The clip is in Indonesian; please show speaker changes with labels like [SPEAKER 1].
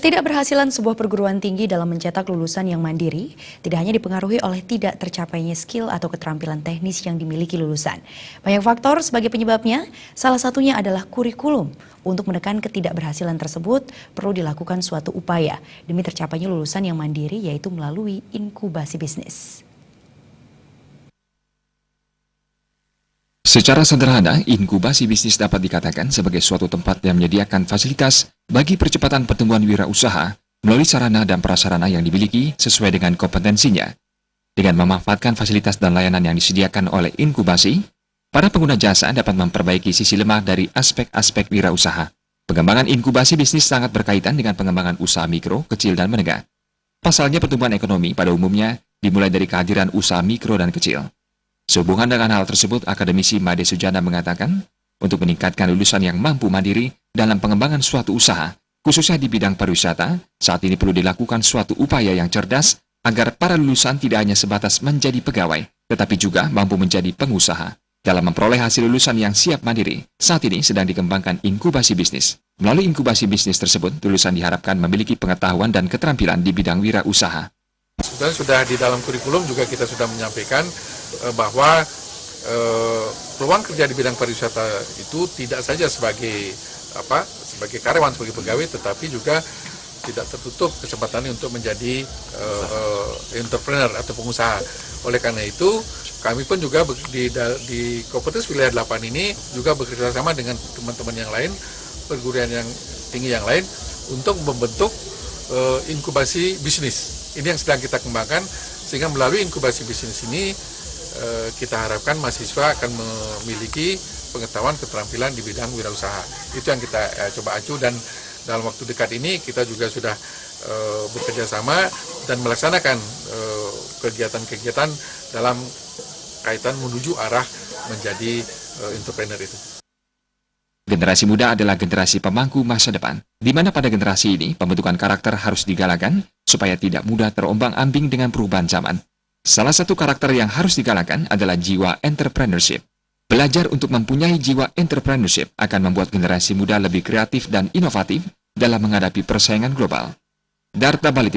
[SPEAKER 1] Ketidakberhasilan sebuah perguruan tinggi dalam mencetak lulusan yang mandiri tidak hanya dipengaruhi oleh tidak tercapainya skill atau keterampilan teknis yang dimiliki lulusan. Banyak faktor sebagai penyebabnya, salah satunya adalah kurikulum. Untuk menekan ketidakberhasilan tersebut, perlu dilakukan suatu upaya demi tercapainya lulusan yang mandiri, yaitu melalui inkubasi bisnis.
[SPEAKER 2] Secara sederhana, inkubasi bisnis dapat dikatakan sebagai suatu tempat yang menyediakan fasilitas bagi percepatan pertumbuhan wirausaha melalui sarana dan prasarana yang dimiliki sesuai dengan kompetensinya. Dengan memanfaatkan fasilitas dan layanan yang disediakan oleh inkubasi, para pengguna jasa dapat memperbaiki sisi lemah dari aspek-aspek wirausaha. Pengembangan inkubasi bisnis sangat berkaitan dengan pengembangan usaha mikro, kecil, dan menengah. Pasalnya pertumbuhan ekonomi pada umumnya dimulai dari kehadiran usaha mikro dan kecil. Sehubungan dengan hal tersebut, akademisi Made Sujana mengatakan, untuk meningkatkan lulusan yang mampu mandiri dalam pengembangan suatu usaha, khususnya di bidang pariwisata, saat ini perlu dilakukan suatu upaya yang cerdas agar para lulusan tidak hanya sebatas menjadi pegawai, tetapi juga mampu menjadi pengusaha. Dalam memperoleh hasil lulusan yang siap mandiri, saat ini sedang dikembangkan inkubasi bisnis. Melalui inkubasi bisnis tersebut, lulusan diharapkan memiliki pengetahuan dan keterampilan di bidang wirausaha.
[SPEAKER 3] Sebetulnya sudah di dalam kurikulum juga kita sudah menyampaikan bahwa peluang kerja di bidang pariwisata itu tidak saja sebagai karyawan, sebagai pegawai, tetapi juga tidak tertutup kesempatannya untuk menjadi entrepreneur atau pengusaha. Oleh karena itu, kami pun juga di Kopertis Wilayah 8 ini juga bekerja sama dengan teman-teman yang lain, perguruan yang tinggi yang lain, untuk membentuk inkubasi bisnis. Ini yang sedang kita kembangkan, sehingga melalui inkubasi bisnis ini kita harapkan mahasiswa akan memiliki pengetahuan keterampilan di bidang wirausaha. Itu yang kita coba acu, dan dalam waktu dekat ini kita juga sudah bekerja sama dan melaksanakan kegiatan-kegiatan dalam kaitan menuju arah menjadi entrepreneur itu.
[SPEAKER 2] Generasi muda adalah generasi pemangku masa depan, di mana pada generasi ini pembentukan karakter harus digalakan supaya tidak mudah terombang-ambing dengan perubahan zaman. Salah satu karakter yang harus digalakan adalah jiwa entrepreneurship. Belajar untuk mempunyai jiwa entrepreneurship akan membuat generasi muda lebih kreatif dan inovatif dalam menghadapi persaingan global. Darta Balik.